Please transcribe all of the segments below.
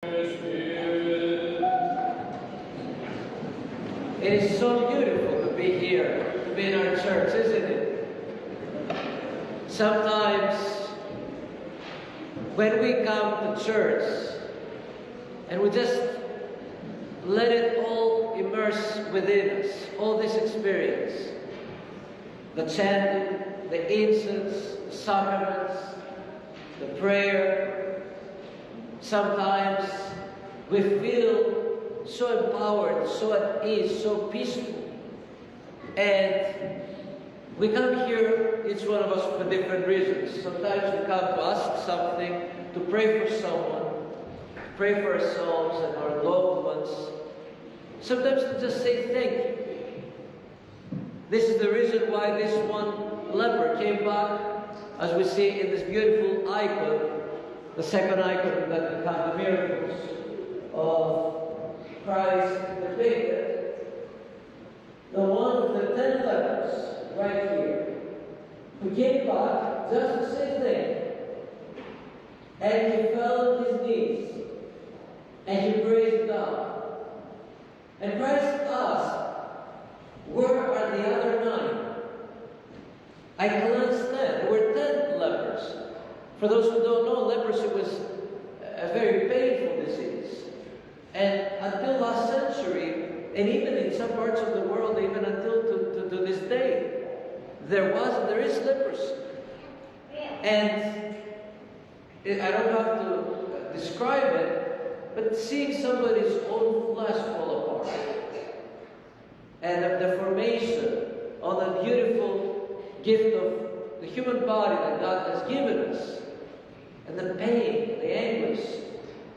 It is so beautiful to be here, to be in our church, isn't it? Sometimes when we come to church and we just let it all immerse within us, all this experience, the chanting, the incense, the sacraments, the prayer, sometimes we feel so empowered, so at ease, so peaceful. And we come here, each one of us, for different reasons. Sometimes we come to ask something, to pray for someone, pray for ourselves and our loved ones. Sometimes to just say thank you. This is the reason why this one leper came back, as we see in this beautiful icon, the second icon that we have, the miracles of Christ depicted, the one with the 10 lepers right here, who came back just to say thank you. And he fell on his knees and he praised God. And Christ asked, where are the other 9? I cleansed 10. There were 10 lepers. For those who don't know, leprosy was a very painful disease. And until last century, and even in some parts of the world, even until to this day, there is leprosy. And I don't have to describe it, but seeing somebody's own flesh fall apart, and the deformation of the beautiful gift of the human body that God has given us, and the pain, the anguish,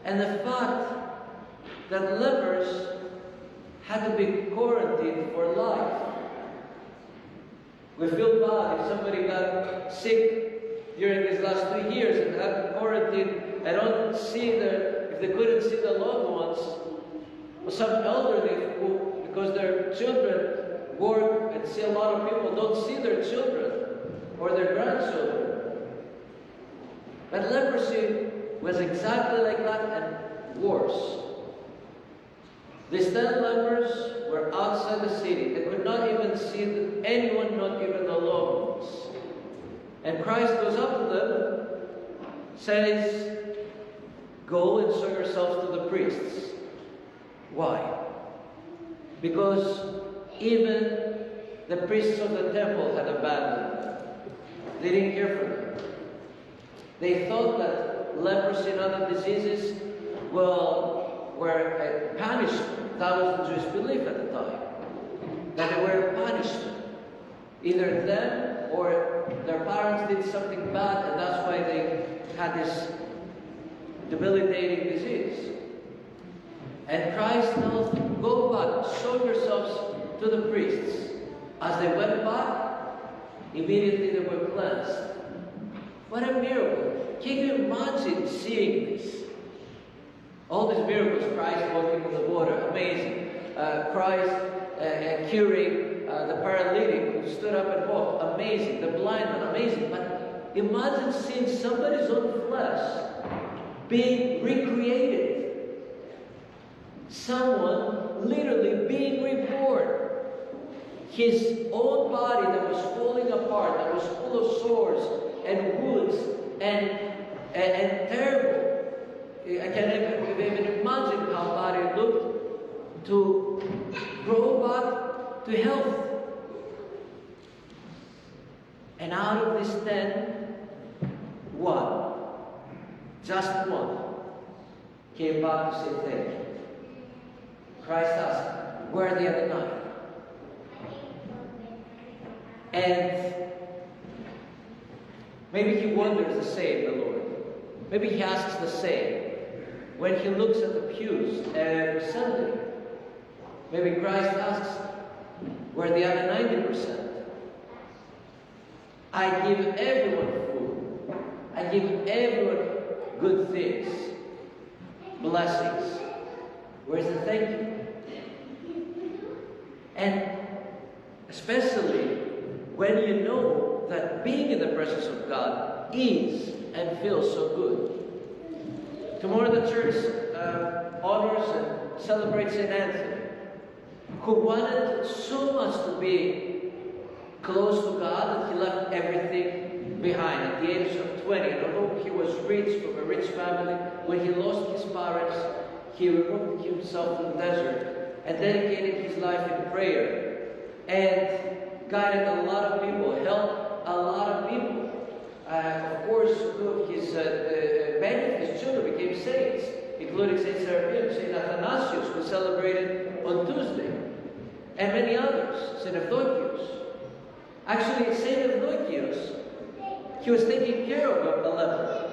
and the fact that lepers had to be quarantined for life. We feel bad if somebody got sick during these last 2 years and had to quarantine and don't see if they couldn't see the loved ones, or some elderly who, because their children work and see a lot of people, don't see their children or their grandchildren. But leprosy was exactly like that and worse. These 10 lepers were outside the city. They could not even see anyone, not even the loved ones. And Christ goes up to them, says, go and show yourselves to the priests. Why? Because even the priests of the temple had abandoned them. They didn't care for them. They thought that leprosy and other diseases, were a punishment. That was the Jewish belief at the time. That they were a punishment. Either them or their parents did something bad, and that's why they had this debilitating disease. And Christ tells them, go back, show yourselves to the priests. As they went back, immediately they were cleansed. What a miracle. Can you imagine seeing this? All these miracles, Christ walking on the water, amazing. Christ curing the paralytic who stood up and walked, amazing. The blind man, amazing. But imagine seeing somebody's own flesh being recreated. Someone literally being reborn. His own body that was falling apart, that was full of sores and wounds and terrible. I can't even imagine how bad it looked, to grow back to health. And out of this 10, one, just one, came back to say thank you. Christ asked, where are the other 9? And maybe he wonders the same, the Lord. Maybe he asks the same when he looks at the pews every Sunday. Maybe Christ asks, where are the other 90%? I give everyone food. I give everyone good things, blessings. Where's the thank you? And especially when you know that being in the presence of God is and feels so good. Tomorrow the church honors and celebrates St. Anthony, who wanted so much to be close to God that he left everything behind at the age of 20. And although he was rich, from a rich family, when he lost his parents, he removed himself to the desert and dedicated his life in prayer and guided a lot of people, helped a lot of people. Of course, many of his children became saints, including St. Seraphim, St. Athanasius, who celebrated on Tuesday, and many others, St. Evdokius. Actually, St. Evdokius, he was taking care of a leper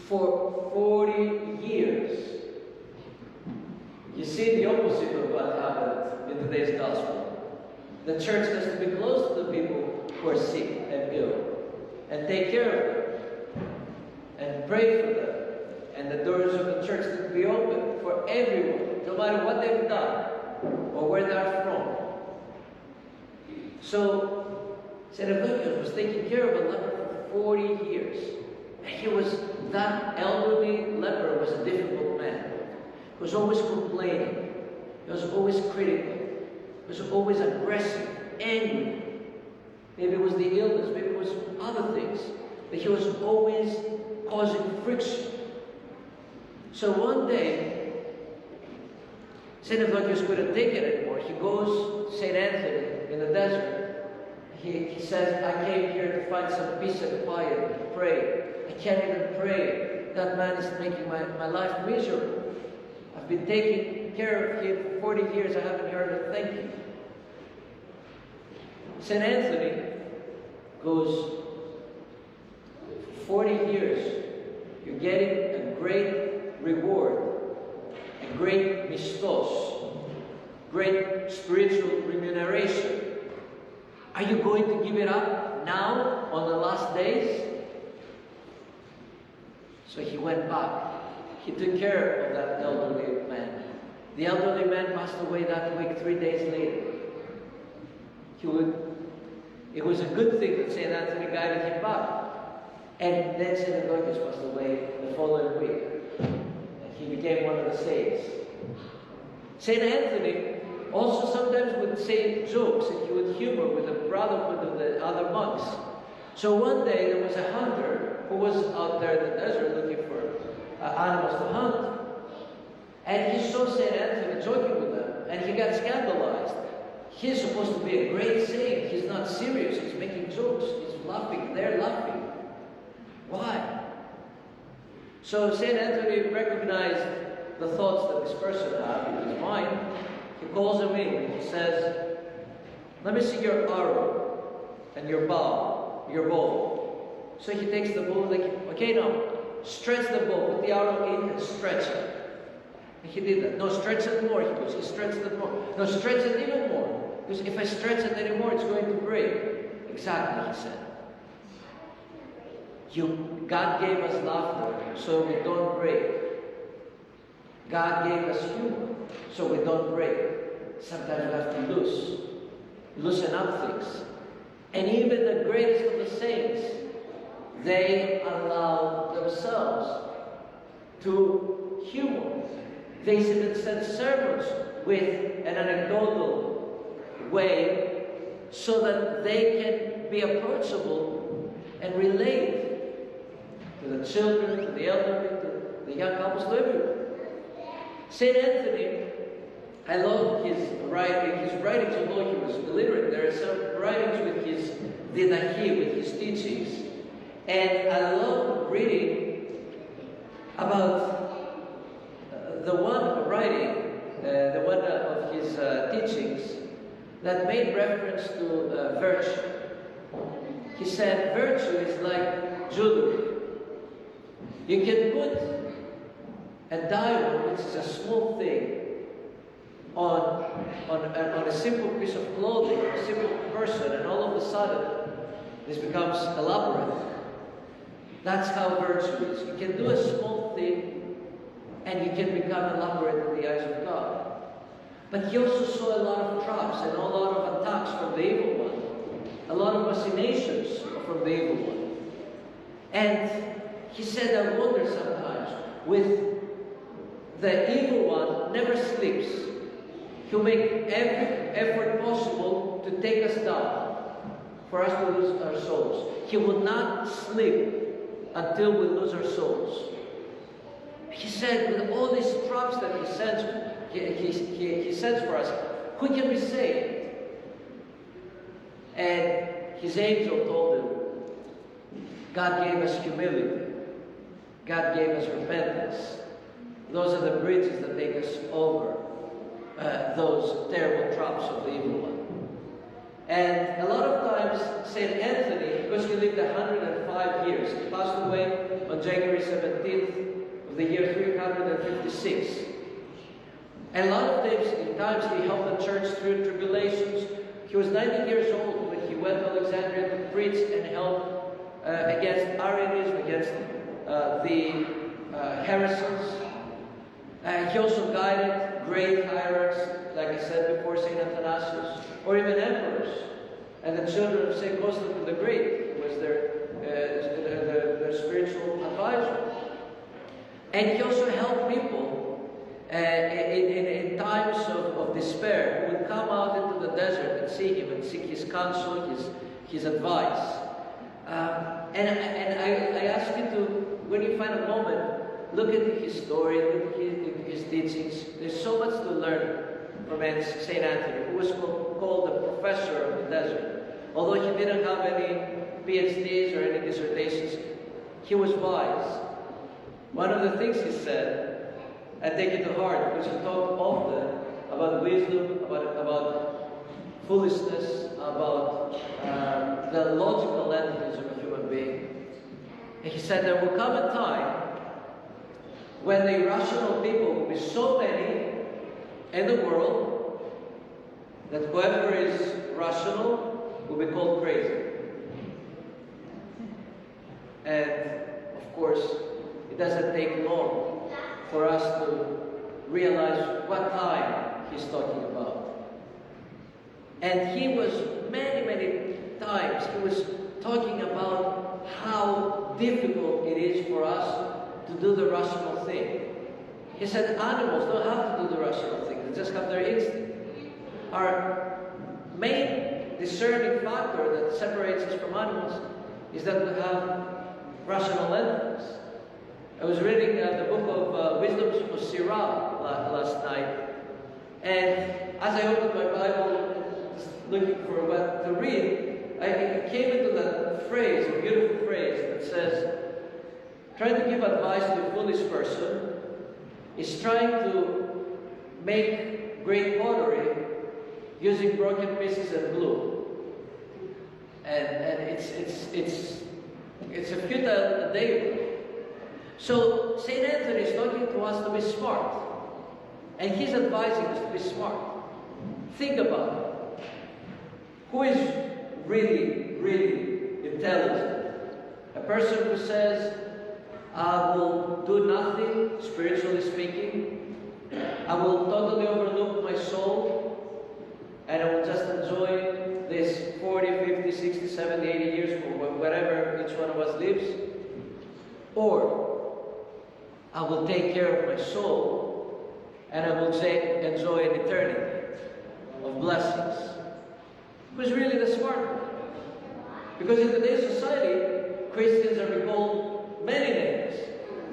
for 40 years. You see the opposite of what happened in today's gospel. The church has to be close to the people who are sick and ill, and take care of them, and pray for them. And the doors of the church to be open for everyone, no matter what they've done or where they're from. So, St. Evdokius was taking care of a leper for 40 years. And that elderly leper was a difficult man. He was always complaining. He was always critical. He was always aggressive, angry. Maybe it was the illness, maybe it was other things. But he was always causing friction. So one day, St. Evdokius couldn't take it anymore. He goes to St. Anthony in the desert. He says, I came here to find some peace and quiet and pray. I can't even pray. That man is making my life miserable. I've been taking care of him for 40 years. I haven't heard a thank you. St. Anthony goes, 40 years, you're getting a great reward, a great mistos, great spiritual remuneration. Are you going to give it up now on the last days? So he went back. He took care of that elderly man. The elderly man passed away that week, 3 days later. It was a good thing that St. Anthony guided him back. And then St. Evdokius passed away the following week. And he became one of the saints. St. Anthony also sometimes would say jokes and he would humor with the brotherhood of the other monks. So one day there was a hunter who was out there in the desert looking for animals to hunt. And he saw St. Anthony joking with them, and he got scandalized. He's supposed to be a great saint. He's not serious. He's making jokes. He's laughing. They're laughing. Why? So St. Anthony recognized the thoughts that this person had in his mind. He calls him in. He says, let me see your arrow and your bow, your bow. So he takes the bow, like, okay, now, stretch the bow, put the arrow in and stretch it. And he did that. No, stretch it more, he goes. He stretched it more. No, stretch it even more. Because if I stretch it anymore, it's going to break. Exactly, he said. God gave us laughter so we don't break. God gave us humor so we don't break. Sometimes we have to loosen up things. And even the greatest of the saints, they allow themselves to humor. They even said sermons with an anecdotal way so that they can be approachable and relate to the children, to the elderly, to the young couples, to everyone. St. Anthony, I love his writings, although he was illiterate. There are some writings with his didachi, with his teachings. And I love reading about the one writing, the one of his teachings that made reference to virtue. He said, virtue is like jewelry. You can put a diamond, which is a small thing, on a simple piece of clothing, a simple person, and all of a sudden, this becomes elaborate. That's how virtue is. You can do a small thing, and you can become elaborate in the eyes of God. But he also saw a lot of traps and a lot of attacks from the evil one. A lot of machinations from the evil one. And he said, I wonder sometimes, with the evil one never sleeps. He'll make every effort possible to take us down, for us to lose our souls. He will not sleep until we lose our souls. He said, with all these traps that he sends for us, who can be saved? And his angel told him, God gave us humility. God gave us repentance. Those are the bridges that take us over those terrible traps of the evil one. And a lot of times, St. Anthony, because he lived 105 years, he passed away on January 17th of the year 356. And a lot of times he helped the church through tribulations. He was 90 years old when he went to Alexandria to preach and help against Arianism, against the heresies. He also guided great hierarchs, like I said before, St. Athanasius, or even emperors, and the children of St. Constantine the Great, who was their spiritual advisor. And he also helped people in times of despair, who would come out into the desert and see him and seek his counsel, his advice. And I ask you to, when you find a moment, look at his story, look at his teachings. There's so much to learn from St. Anthony, who was called the professor of the desert. Although he didn't have any PhDs or any dissertations, he was wise. One of the things he said, I take it to heart, because he talked often about wisdom, about foolishness, about the logical entities of a human being. And he said there will come a time when the irrational people will be so many in the world that whoever is rational will be called crazy. And of course, it doesn't take long for us to realize what time he's talking about. And he was many times, he was talking about how difficult it is for us to do the rational thing. He said animals don't have to do the rational thing, they just have their instinct. Our main discerning factor that separates us from animals is that we have rational entities. I was reading the book of Wisdoms of Sirah last night, and as I opened my Bible, just looking for what to read, I came into that phrase, a beautiful phrase that says, trying to give advice to a foolish person is trying to make great pottery using broken pieces and glue. And it's a futile endeavor. So St. Anthony is talking to us to be smart. And he's advising us to be smart. Think about it. Who is really intelligent? A person who says, I will do nothing, spiritually speaking. I will totally overlook my soul, and I will just enjoy this 40, 50, 60, 70, 80 years, or whatever each one of us lives. Or I will take care of my soul, and I will enjoy an eternity of blessings. Who's really the smart one? Because in today's society, Christians are called many names.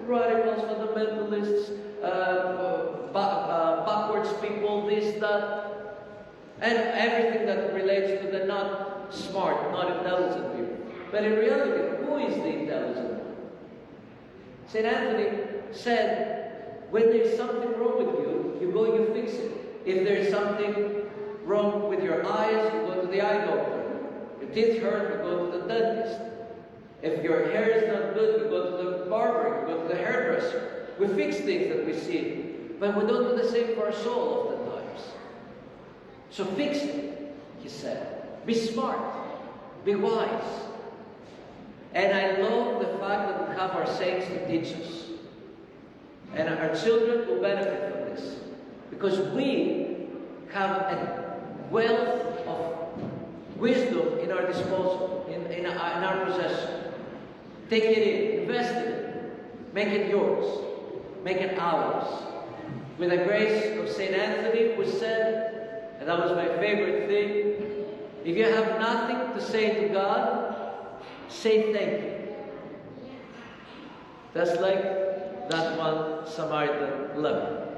Radicals, fundamentalists, backwards people, this, that, and everything that relates to the not smart, not intelligent people. But in reality, who is the intelligent one? St. Anthony said, when there's something wrong with you, you go, you fix it. If there's something wrong with your eyes, you go to the eye doctor. Your teeth hurt, you go to the dentist. If your hair is not good, you go to the barber, you go to the hairdresser. We fix things that we see, but we don't do the same for our soul oftentimes. So fix it, he said. Be smart. Be wise. And I love the fact that we have our saints to teach us. And our children will benefit from this. Because we have a wealth of wisdom in our disposal, in our possession. Take it in, invest in it, make it yours, make it ours. with the grace of St. Anthony, who said, and that was my favorite thing, if you have nothing to say to God, say thank you. That's like that one Samaritan leper.